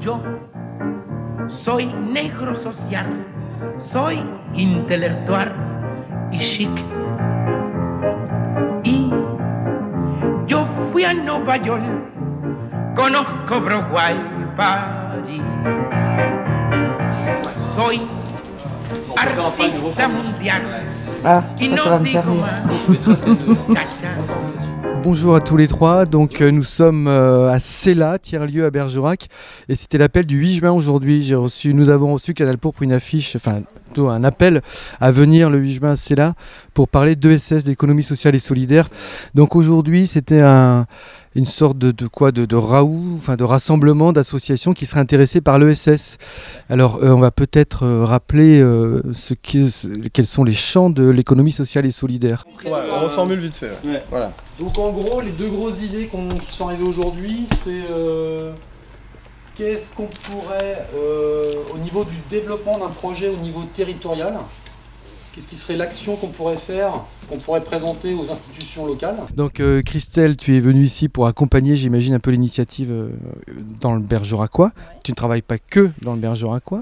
yo soy negro social, soy intelectual y chic. Y yo fui a Nueva York, conozco Broadway, París. Soy artista mundial. Ah, ça va me servir. Bonjour à tous les trois, donc nous sommes à Cella, tiers-lieu à Bergerac, et c'était l'appel du 8 juin aujourd'hui. Nous avons reçu Canal pour une affiche, enfin plutôt un appel à venir le 8 juin à Cella pour parler d'ESS, d'économie sociale et solidaire. Donc aujourd'hui c'était une sorte de rassemblement d'associations qui seraient intéressées par l'ESS. Alors on va peut-être rappeler quels sont les champs de l'économie sociale et solidaire. Ouais, on reformule vite fait. Ouais. Voilà. Donc en gros, les deux grosses idées qui sont arrivées aujourd'hui, c'est qu'est-ce qu'on pourrait, au niveau du développement d'un projet au niveau territorial, qu'est-ce qui serait l'action qu'on pourrait faire, qu'on pourrait présenter aux institutions locales. Donc Christelle, tu es venue ici pour accompagner, j'imagine, un peu l'initiative dans le Bergeracois. Ouais. Tu ne travailles pas que dans le Bergeracois.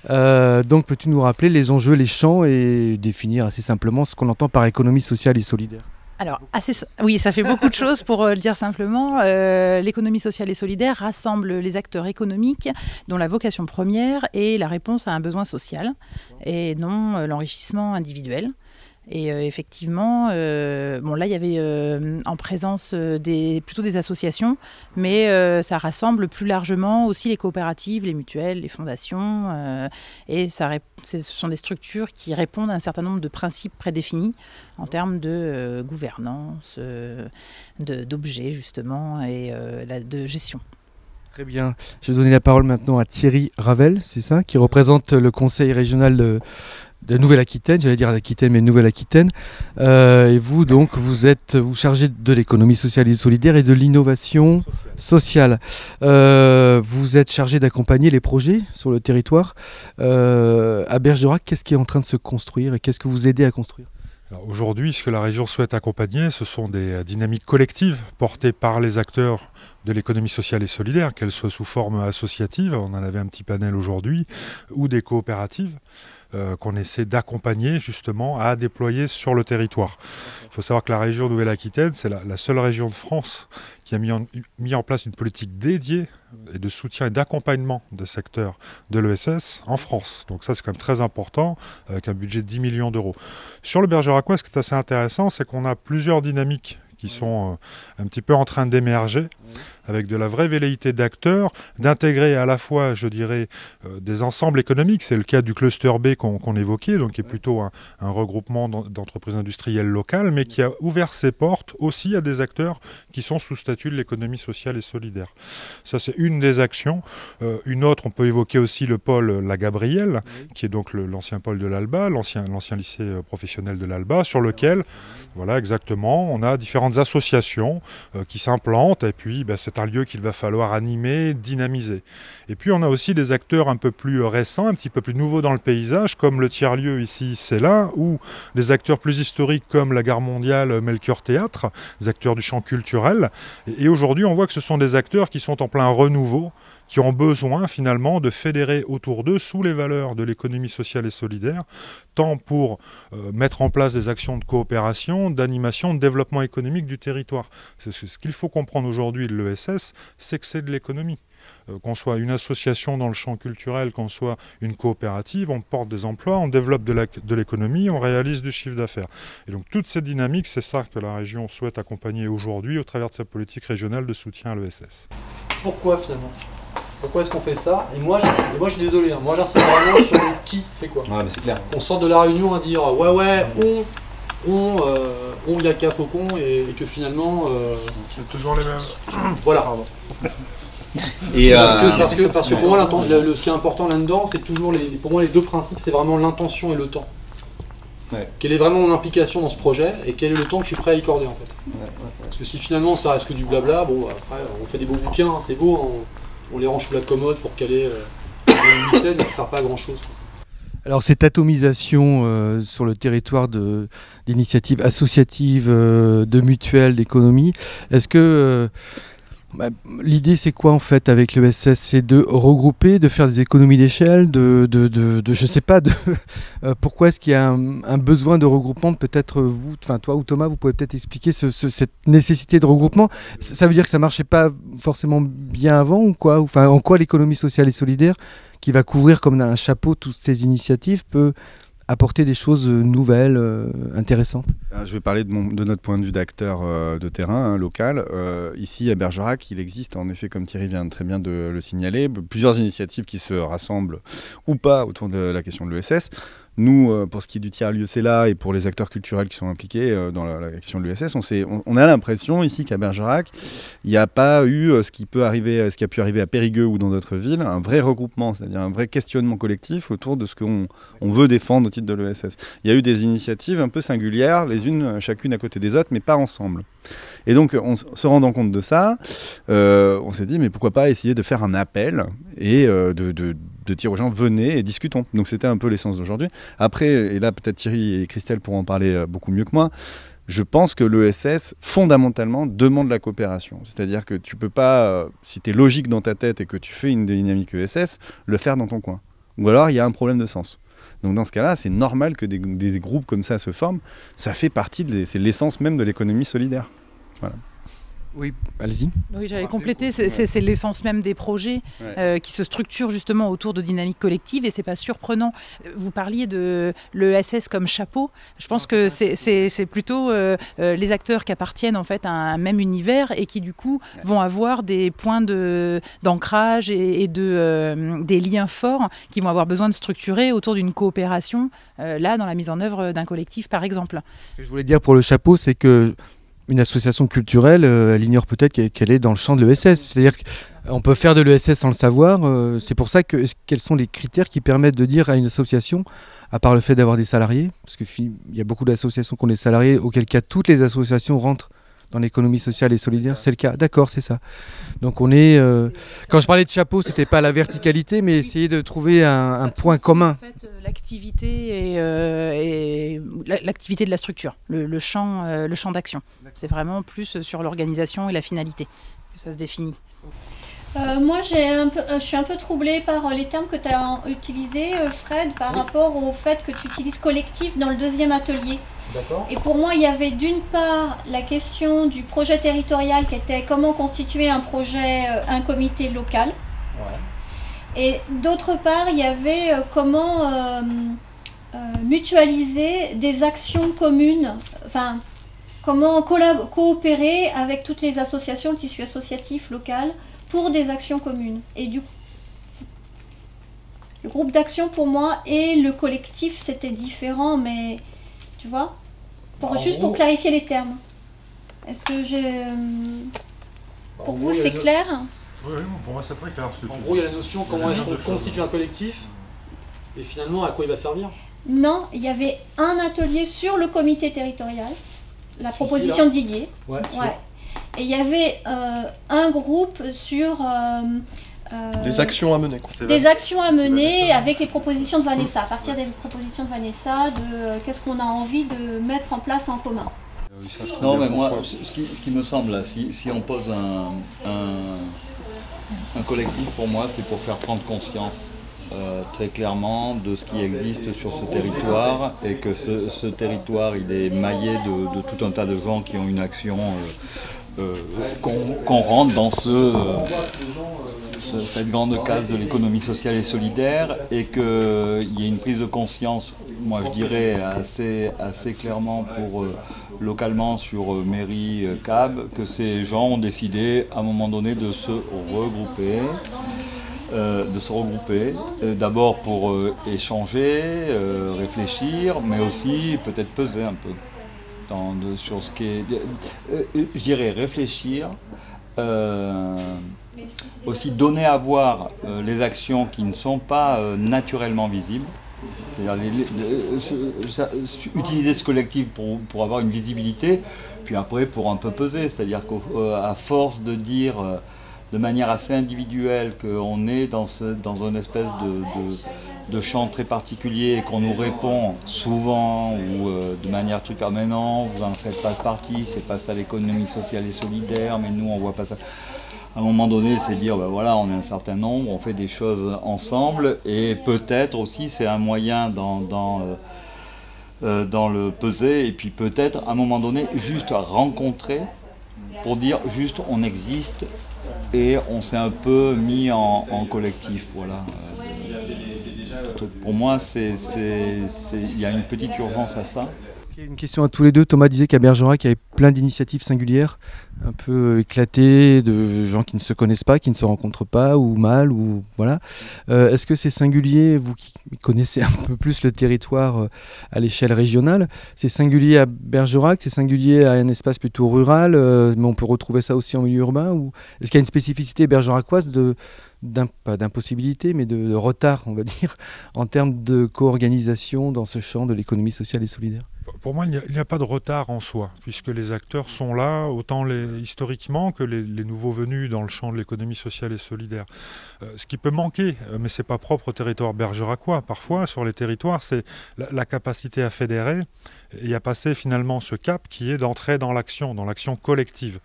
Donc peux-tu nous rappeler les enjeux, les champs et définir assez simplement ce qu'on entend par économie sociale et solidaire ? Alors, oui, ça fait beaucoup de choses pour le dire simplement. L'économie sociale et solidaire rassemble les acteurs économiques dont la vocation première est la réponse à un besoin social et non l'enrichissement individuel. Et effectivement, là il y avait en présence plutôt des associations, mais ça rassemble plus largement aussi les coopératives, les mutuelles, les fondations, et ce sont des structures qui répondent à un certain nombre de principes prédéfinis en termes de gouvernance, d'objets justement, et de gestion. Très bien. Je vais donner la parole maintenant à Thierry Ravel, c'est ça, qui représente le conseil régional de Nouvelle-Aquitaine, j'allais dire l'Aquitaine, mais Nouvelle-Aquitaine. Et vous, donc, vous chargez de l'économie sociale et solidaire et de l'innovation sociale. Vous êtes chargé d'accompagner les projets sur le territoire. À Bergerac, qu'est-ce qui est en train de se construire et qu'est-ce que vous aidez à construire ? Aujourd'hui, ce que la région souhaite accompagner, ce sont des dynamiques collectives portées par les acteurs de l'économie sociale et solidaire, qu'elles soient sous forme associative, on en avait un petit panel aujourd'hui, ou des coopératives, qu'on essaie d'accompagner justement à déployer sur le territoire. Il faut savoir que la région Nouvelle-Aquitaine, c'est la seule région de France qui a mis en place une politique dédiée et de soutien et d'accompagnement des secteurs de l'ESS en France. Donc ça, c'est quand même très important, avec un budget de 10 millions d'euros. Sur le Bergeracois, ce qui est assez intéressant, c'est qu'on a plusieurs dynamiques qui sont un petit peu en train d'émerger, avec de la vraie velléité d'acteurs, d'intégrer à la fois, je dirais, des ensembles économiques. C'est le cas du cluster B qu'on évoquait, donc qui est plutôt un regroupement d'entreprises industrielles locales, mais qui a ouvert ses portes aussi à des acteurs qui sont sous statut de l'économie sociale et solidaire. Ça, c'est une des actions. Une autre, on peut évoquer aussi le pôle La Gabrielle, qui est donc l'ancien pôle de l'Alba, l'ancien lycée professionnel de l'Alba, sur lequel, voilà, exactement, on a différentes associations qui s'implantent, et puis c'est un lieu qu'il va falloir animer, dynamiser. Et puis on a aussi des acteurs un peu plus récents, un petit peu plus nouveaux dans le paysage, comme le tiers-lieu ici, Cella, ou des acteurs plus historiques comme la Gare Mondiale, Melchior Théâtre, des acteurs du champ culturel. Et aujourd'hui, on voit que ce sont des acteurs qui sont en plein renouveau, qui ont besoin finalement de fédérer autour d'eux sous les valeurs de l'économie sociale et solidaire, tant pour mettre en place des actions de coopération, d'animation, de développement économique du territoire. Ce qu'il faut comprendre aujourd'hui de l'ESS, c'est que c'est de l'économie. Qu'on soit une association dans le champ culturel, qu'on soit une coopérative, on porte des emplois, on développe de l'économie, on réalise du chiffre d'affaires. Et donc toute cette dynamique, c'est ça que la région souhaite accompagner aujourd'hui au travers de sa politique régionale de soutien à l'ESS. Pourquoi finalement ? Pourquoi est-ce qu'on fait ça ? Et moi je suis désolé, moi j'insiste vraiment sur le qui fait quoi. Ouais, mais c'est clair. On sort de la réunion à dire ouais, il y a qu'à Faucon et que finalement... C'est toujours les mêmes. Voilà. Et parce que pour moi, ce qui est important là-dedans, c'est toujours pour moi les deux principes, c'est vraiment l'intention et le temps. Ouais. Quelle est vraiment mon implication dans ce projet et quel est le temps que je suis prêt à y accorder en fait. Parce que si finalement ça reste que du blabla, bon après on fait des beaux bouquins, hein, c'est beau, hein, on les range sous la commode pour caler une scène, mais ça ne sert pas à grand chose. Alors cette atomisation sur le territoire d'initiatives associatives, de mutuelles, d'économie, est-ce que L'idée, c'est quoi en fait avec l'ESS? C'est de regrouper, de faire des économies d'échelle, je sais pas, pourquoi est-ce qu'il y a un besoin de regroupement? Peut-être vous, enfin toi ou Thomas, vous pouvez peut-être expliquer cette nécessité de regroupement. Ça veut dire que ça marchait pas forcément bien avant ou quoi? Enfin, en quoi l'économie sociale et solidaire, qui va couvrir comme un chapeau toutes ces initiatives, peut apporter des choses nouvelles, intéressantes? Je vais parler de notre point de vue d'acteur de terrain, local. Ici, à Bergerac, il existe en effet, comme Thierry vient très bien de le signaler, plusieurs initiatives qui se rassemblent ou pas autour de la question de l'ESS. Nous, pour ce qui est du tiers-lieu, c'est là, et pour les acteurs culturels qui sont impliqués dans la question de l'ESS, on a l'impression ici qu'à Bergerac, il n'y a pas eu ce qui a pu arriver à Périgueux ou dans d'autres villes, un vrai regroupement, c'est-à-dire un vrai questionnement collectif autour de ce qu'on veut défendre au titre de l'ESS. Il y a eu des initiatives un peu singulières, les unes chacune à côté des autres, mais pas ensemble. Et donc, se rendant compte de ça, on s'est dit, mais pourquoi pas essayer de faire un appel et de dire aux gens, venez et discutons. Donc c'était un peu l'essence d'aujourd'hui. Après, et là peut-être Thierry et Christelle pourront en parler beaucoup mieux que moi, je pense que l'ESS, fondamentalement, demande la coopération. C'est-à-dire que tu peux pas, si tu es logique dans ta tête et que tu fais une dynamique ESS, le faire dans ton coin. Ou alors il y a un problème de sens. Donc dans ce cas-là, c'est normal que des groupes comme ça se forment. Ça fait partie, c'est l'essence même de l'économie solidaire. Voilà. Oui, allez-y. Oui, j'allais compléter, c'est l'essence même des projets qui se structurent justement autour de dynamiques collectives, et c'est pas surprenant. Vous parliez de l'ESS comme chapeau. Je pense que c'est plutôt les acteurs qui appartiennent en fait à un même univers et qui du coup vont avoir des points d'ancrage et des liens forts qui vont avoir besoin de structurer autour d'une coopération, là dans la mise en œuvre d'un collectif par exemple. Ce que je voulais dire pour le chapeau, c'est que une association culturelle, elle ignore peut-être qu'elle est dans le champ de l'ESS. C'est-à-dire qu'on peut faire de l'ESS sans le savoir. C'est pour ça quels sont les critères qui permettent de dire à une association, à part le fait d'avoir des salariés, parce qu'il y a beaucoup d'associations qui ont des salariés, auquel cas toutes les associations rentrent dans l'économie sociale et solidaire. C'est le cas, d'accord, c'est ça. Donc on est... quand je parlais de chapeau, c'était pas la verticalité, mais essayer de trouver un point commun. En fait, l'activité et l'activité de la structure, le champ d'action. C'est vraiment plus sur l'organisation et la finalité que ça se définit. Moi, je suis un peu troublée par les termes que tu as utilisés, Fred, par rapport au fait que tu utilises collectif dans le deuxième atelier. Et pour moi, il y avait d'une part la question du projet territorial qui était comment constituer un projet, un comité local. Ouais. Et d'autre part, il y avait comment mutualiser des actions communes, enfin, comment coopérer avec toutes les associations, le tissu associatif local, pour des actions communes. Et du coup, le groupe d'action pour moi et le collectif, c'était différent, mais tu vois, pour clarifier les termes. Est-ce que pour vous, c'est clair? Oui, pour moi c'est très clair. En gros, il y a la notion comment est-ce qu'on constitue un collectif et finalement à quoi il va servir. Non, il y avait un atelier sur le comité territorial, la proposition de Didier. Ouais. Et il y avait un groupe sur... des actions à mener. Des actions à mener avec les propositions de Vanessa, à partir des propositions de Vanessa, de qu'est-ce qu'on a envie de mettre en place en commun. Non, mais moi, ce qui me semble, là, si on pose un collectif, pour moi, c'est pour faire prendre conscience très clairement de ce qui existe sur ce territoire, et que ce territoire, il est maillé de tout un tas de gens qui ont une action, qu'on rentre dans cette grande case de l'économie sociale et solidaire, et qu'il y ait une prise de conscience, moi je dirais assez clairement localement sur mairie, CAB, que ces gens ont décidé à un moment donné de se regrouper, d'abord pour échanger, réfléchir, mais aussi peut-être peser un peu sur ce qui est, je dirais réfléchir, aussi donner à voir les actions qui ne sont pas naturellement visibles, c'est-à-dire utiliser ce collectif pour avoir une visibilité, puis après pour un peu peser, c'est-à-dire qu'à force de dire de manière assez individuelle qu'on est dans une espèce de champ très particulier et qu'on nous répond souvent ou de manière mais non, vous n'en faites pas partie, c'est pas ça l'économie sociale et solidaire, mais nous on voit pas ça. À un moment donné, c'est dire, ben voilà, on est un certain nombre, on fait des choses ensemble, et peut-être aussi c'est un moyen dans le peser, et puis peut-être à un moment donné juste rencontrer pour dire juste on existe et on s'est un peu mis en collectif, voilà. Pour moi, il y a une petite urgence à ça. Une question à tous les deux. Thomas disait qu'à Bergerac, il y avait plein d'initiatives singulières, un peu éclatées, de gens qui ne se connaissent pas, qui ne se rencontrent pas, ou mal, ou voilà. Est-ce que c'est singulier, vous qui connaissez un peu plus le territoire à l'échelle régionale, c'est singulier à Bergerac, c'est singulier à un espace plutôt rural, mais on peut retrouver ça aussi en milieu urbain, ou est-ce qu'il y a une spécificité bergeracoise pas d'impossibilité, mais de retard, on va dire, en termes de co-organisation dans ce champ de l'économie sociale et solidaire? Pour moi, il n'y a pas de retard en soi, puisque les acteurs sont là, autant historiquement que les nouveaux venus dans le champ de l'économie sociale et solidaire. Ce qui peut manquer, mais ce n'est pas propre au territoire bergeracois, parfois sur les territoires, c'est la capacité à fédérer et à passer finalement ce cap qui est d'entrer dans l'action collective.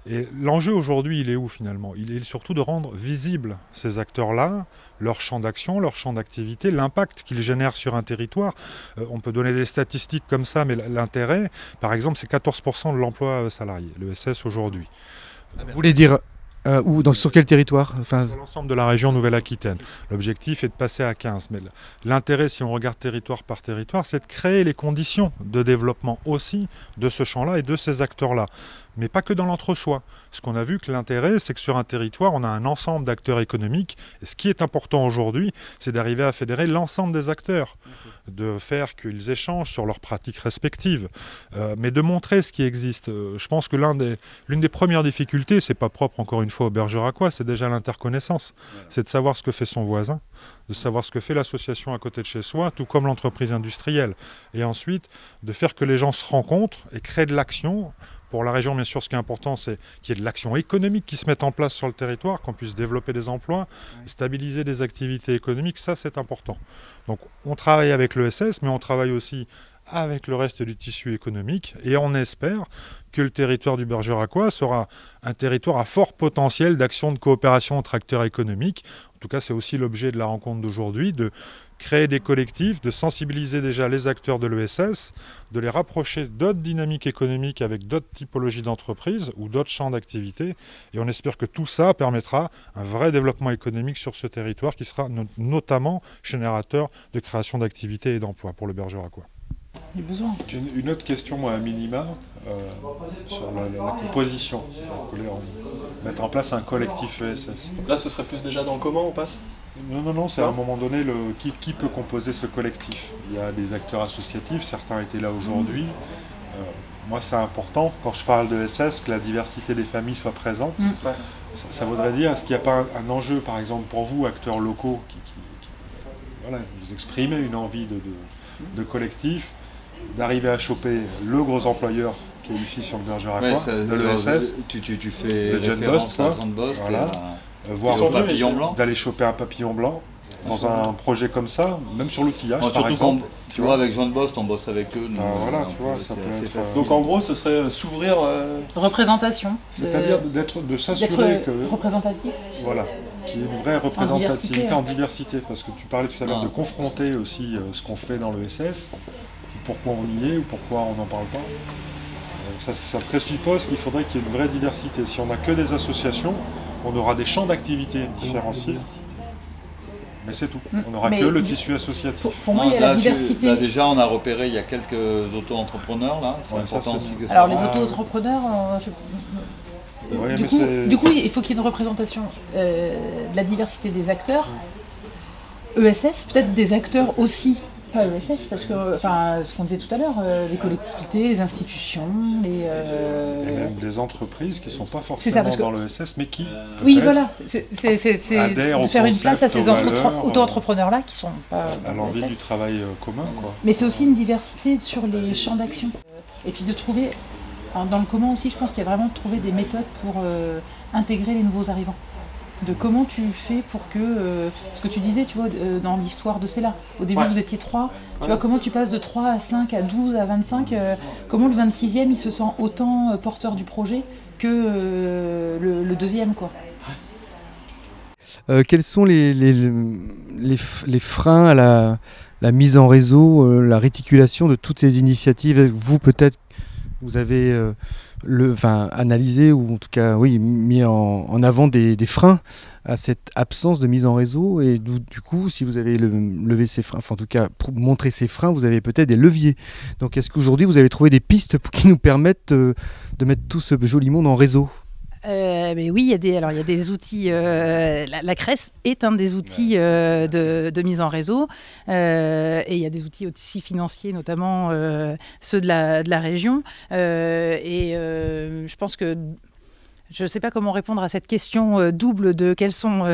Et l'enjeu aujourd'hui, il est où finalement? Il est surtout de rendre visibles ces acteurs-là, leur champ d'action, leur champ d'activité, l'impact qu'ils génèrent sur un territoire. On peut donner des statistiques comme ça, mais l'intérêt, par exemple, c'est 14% de l'emploi salarié, l'ESS aujourd'hui. Vous voulez dire sur quel territoire? Sur l'ensemble de la région Nouvelle-Aquitaine. L'objectif est de passer à 15. Mais l'intérêt, si on regarde territoire par territoire, c'est de créer les conditions de développement aussi de ce champ-là et de ces acteurs-là. Mais pas que dans l'entre-soi. Ce qu'on a vu que l'intérêt, c'est que sur un territoire, on a un ensemble d'acteurs économiques. Et ce qui est important aujourd'hui, c'est d'arriver à fédérer l'ensemble des acteurs, de faire qu'ils échangent sur leurs pratiques respectives, mais de montrer ce qui existe. Je pense que l'une des premières difficultés, c'est pas propre encore une fois au bergeracois, c'est déjà l'interconnaissance. C'est de savoir ce que fait son voisin, de savoir ce que fait l'association à côté de chez soi, tout comme l'entreprise industrielle. Et ensuite, de faire que les gens se rencontrent et créent de l'action. Pour la région, bien sûr, ce qui est important, c'est qu'il y ait de l'action économique qui se mette en place sur le territoire, qu'on puisse développer des emplois, stabiliser des activités économiques, ça c'est important. Donc on travaille avec l'ESS, mais on travaille aussi avec le reste du tissu économique, et on espère que le territoire du bergeracois sera un territoire à fort potentiel d'action de coopération entre acteurs économiques. En tout cas, c'est aussi l'objet de la rencontre d'aujourd'hui, de créer des collectifs, de sensibiliser déjà les acteurs de l'ESS, de les rapprocher d'autres dynamiques économiques avec d'autres typologies d'entreprises ou d'autres champs d'activité. Et on espère que tout ça permettra un vrai développement économique sur ce territoire qui sera notamment générateur de création d'activités et d'emplois pour le bergeracois. Une autre question, moi, à minima, sur la composition. On voulait mettre en place un collectif ESS. Donc là, ce serait plus déjà dans le comment on passe? Non, c'est à un moment donné qui peut composer ce collectif. Il y a des acteurs associatifs, certains étaient là aujourd'hui. Moi, c'est important, quand je parle de ESS, que la diversité des familles soit présente. Ça voudrait dire, est-ce qu'il n'y a pas un enjeu, par exemple, pour vous, acteurs locaux, voilà, vous exprimez une envie de collectif, d'arriver à choper le gros employeur qui est ici sur le bergeracois, de l'ESS, tu fais le John Boss, voilà. Voir d'aller choper un papillon blanc dans un projet comme ça, même sur l'outillage par exemple. Tu vois, avec John Boss, on bosse avec eux. Voilà, tu vois, ça peut être... Donc en gros, ce serait s'ouvrir... Représentation. C'est-à-dire de s'assurer que... représentatif. Voilà, qu'il y ait une vraie représentativité en diversité. Parce que tu parlais tout à l'heure de confronter aussi ce qu'on fait dans l'ESS, pourquoi on y est ou pourquoi on n'en parle pas. Ça présuppose qu'il faudrait qu'il y ait une vraie diversité. Si on n'a que des associations, on aura des champs d'activité différenciés. Mais c'est tout. On n'aura que le tissu associatif. Pour moi, il y a la diversité. Là, déjà, on a repéré, il y a quelques auto-entrepreneurs là. Alors, les auto-entrepreneurs, du coup, il faut qu'il y ait une représentation de la diversité des acteurs. ESS, peut-être des acteurs aussi, pas ESS, parce que, ce qu'on disait tout à l'heure, les collectivités, les institutions, et même les entreprises qui ne sont pas forcément dans l'ESS, mais qui, oui, voilà, c'est de faire une place à ces auto-entrepreneurs-là qui sont pas à l'envie du travail commun, quoi. Mais c'est aussi une diversité sur les champs d'action. Et puis de trouver, dans le comment aussi, je pense qu'il y a vraiment de trouver des méthodes pour intégrer les nouveaux arrivants. De comment tu fais pour que, ce que tu disais, tu vois, dans l'histoire de Cella. Au début, vous étiez 3. Tu vois, comment tu passes de 3 à 5, à 12, à 25. Comment le 26e, il se sent autant porteur du projet que le deuxième, quoi. Quels sont les freins à la mise en réseau, la réticulation de toutes ces initiatives? Vous, peut-être, vous avez analysé ou en tout cas mis en avant des freins à cette absence de mise en réseau, et du coup, si vous avez levé ces freins, enfin en tout cas pour montrer ces freins, vous avez peut-être des leviers. Donc est-ce qu'aujourd'hui vous avez trouvé des pistes qui nous permettent de mettre tout ce joli monde en réseau? Mais oui, il y a des outils. La CRES est un des outils de mise en réseau, et il y a des outils aussi financiers, notamment ceux de la région. Je pense que je ne sais pas comment répondre à cette question double de quels sont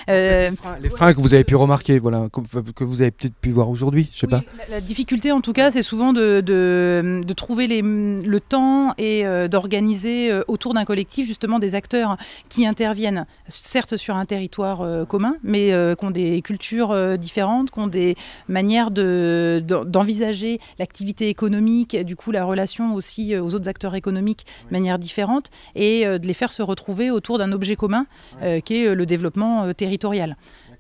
les freins que vous avez pu remarquer, voilà, que vous avez peut-être pu voir aujourd'hui, je sais pas. La difficulté, en tout cas, c'est souvent de trouver le temps et d'organiser autour d'un collectif justement des acteurs qui interviennent, certes sur un territoire commun, mais qui ont des cultures différentes, qui ont des manières d'envisager l'activité économique, du coup la relation aussi aux autres acteurs économiques de manière différente, et de les faire se retrouver autour d'un objet commun qui est le développement territorial.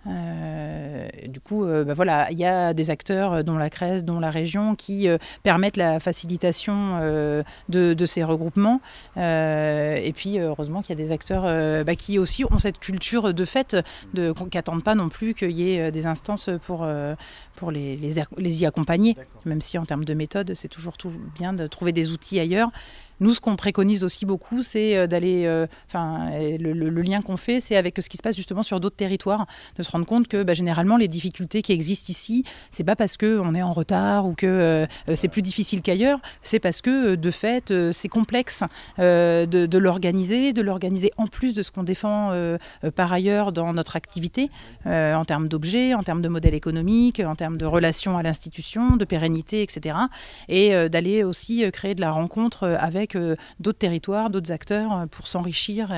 Du coup, il y a des acteurs, dont la CRES, dont la région, qui permettent la facilitation de ces regroupements. Et puis, heureusement qu'il y a des acteurs qui aussi ont cette culture de fait, qui n'attendent pas non plus qu'il y ait des instances pour les y accompagner. Même si en termes de méthode, c'est toujours bien de trouver des outils ailleurs. Nous, ce qu'on préconise aussi beaucoup, c'est d'aller... le lien qu'on fait, c'est avec ce qui se passe justement sur d'autres territoires, de se rendre compte que généralement, les difficultés qui existent ici, c'est pas parce qu'on est en retard ou que c'est plus difficile qu'ailleurs, c'est parce que, de fait, c'est complexe de l'organiser en plus de ce qu'on défend par ailleurs dans notre activité, en termes d'objets, en termes de modèle économique, en termes de relations à l'institution, de pérennité, etc. Et d'aller aussi créer de la rencontre avec d'autres territoires, d'autres acteurs pour s'enrichir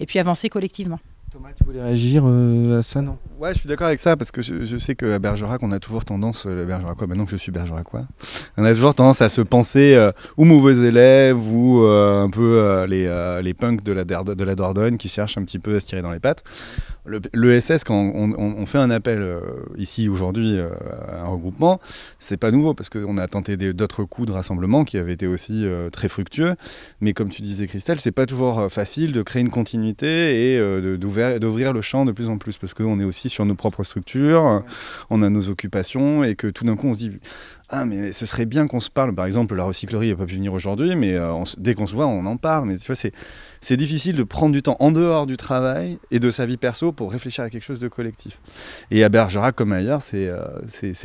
et puis avancer collectivement. Thomas, tu voulais réagir à ça, non? Ouais, je suis d'accord avec ça, parce que je sais qu'à Bergerac, on a toujours tendance, maintenant que je suis bergeracois, on a toujours tendance à se penser ou mauvais élèves ou un peu les punks de la Dordogne qui cherchent un petit peu à se tirer dans les pattes. Le SS, quand on fait un appel ici aujourd'hui à un regroupement, c'est pas nouveau, parce qu'on a tenté d'autres coups de rassemblement qui avaient été aussi très fructueux, mais comme tu disais, Christelle, c'est pas toujours facile de créer une continuité et d'ouvrir le champ de plus en plus, parce qu'on est aussi sur nos propres structures, on a nos occupations, et que tout d'un coup on se dit mais ce serait bien qu'on se parle. Par exemple, la recyclerie n'a pas pu venir aujourd'hui, mais dès qu'on se voit, on en parle. Mais tu vois, c'est difficile de prendre du temps en dehors du travail et de sa vie perso pour réfléchir à quelque chose de collectif. Et à Bergerac, comme ailleurs, c'est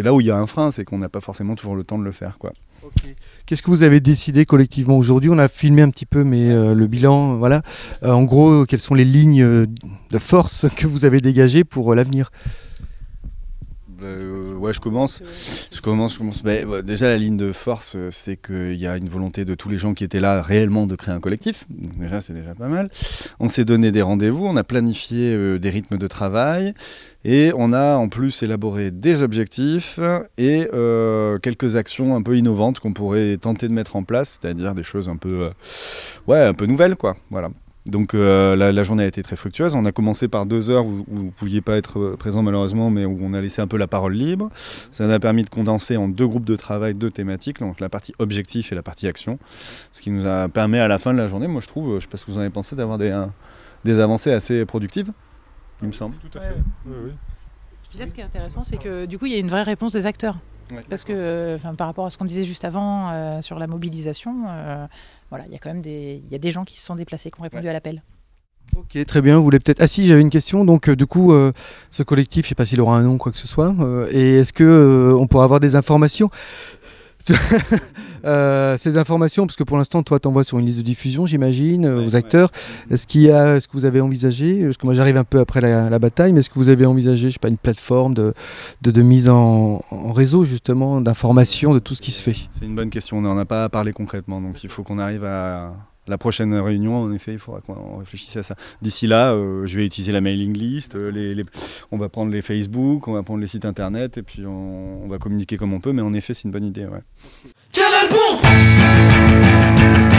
là où il y a un frein, c'est qu'on n'a pas forcément toujours le temps de le faire, quoi. Okay. Qu'est-ce que vous avez décidé collectivement aujourd'hui? On a filmé un petit peu, mais le bilan, voilà. En gros, quelles sont les lignes de force que vous avez dégagées pour l'avenir? Je commence. Déjà, la ligne de force, c'est qu'il y a une volonté de tous les gens qui étaient là réellement de créer un collectif. Donc déjà, c'est déjà pas mal. On s'est donné des rendez-vous, on a planifié des rythmes de travail, et on a en plus élaboré des objectifs et quelques actions un peu innovantes qu'on pourrait tenter de mettre en place, c'est-à-dire des choses un peu nouvelles, quoi. Voilà. Donc la journée a été très fructueuse. On a commencé par 2 heures où vous ne pouviez pas être présent malheureusement, mais où on a laissé un peu la parole libre. Ça nous a permis de condenser en 2 groupes de travail, 2 thématiques, donc la partie objectif et la partie action. Ce qui nous a permis à la fin de la journée, moi je trouve, je ne sais pas ce que vous en avez pensé, d'avoir des avancées assez productives, il me semble. Tout à fait. Oui. Puis là, ce qui est intéressant, c'est que du coup, il y a une vraie réponse des acteurs. Ouais, parce que par rapport à ce qu'on disait juste avant sur la mobilisation, il y a quand même des gens qui se sont déplacés, qui ont répondu à l'appel. Ok, très bien. Vous voulez peut-être... Ah si, j'avais une question. Donc du coup, ce collectif, je ne sais pas s'il aura un nom, quoi que ce soit. Et est-ce qu'on pourra avoir des informations ces informations, parce que pour l'instant, toi, t'envoies sur une liste de diffusion, j'imagine, aux acteurs. Est-ce que vous avez envisagé, parce que moi j'arrive un peu après la bataille, mais est-ce que vous avez envisagé, je sais pas, une plateforme de mise en réseau, justement, d'information de tout ce qui se fait? C'est une bonne question. On n'en a pas parlé concrètement, donc il faut qu'on arrive à la prochaine réunion. En effet, il faudra qu'on réfléchisse à ça. D'ici là, je vais utiliser la mailing list, on va prendre les Facebook, on va prendre les sites internet, et puis on va communiquer comme on peut, mais en effet, c'est une bonne idée. Ouais. Quel est le bon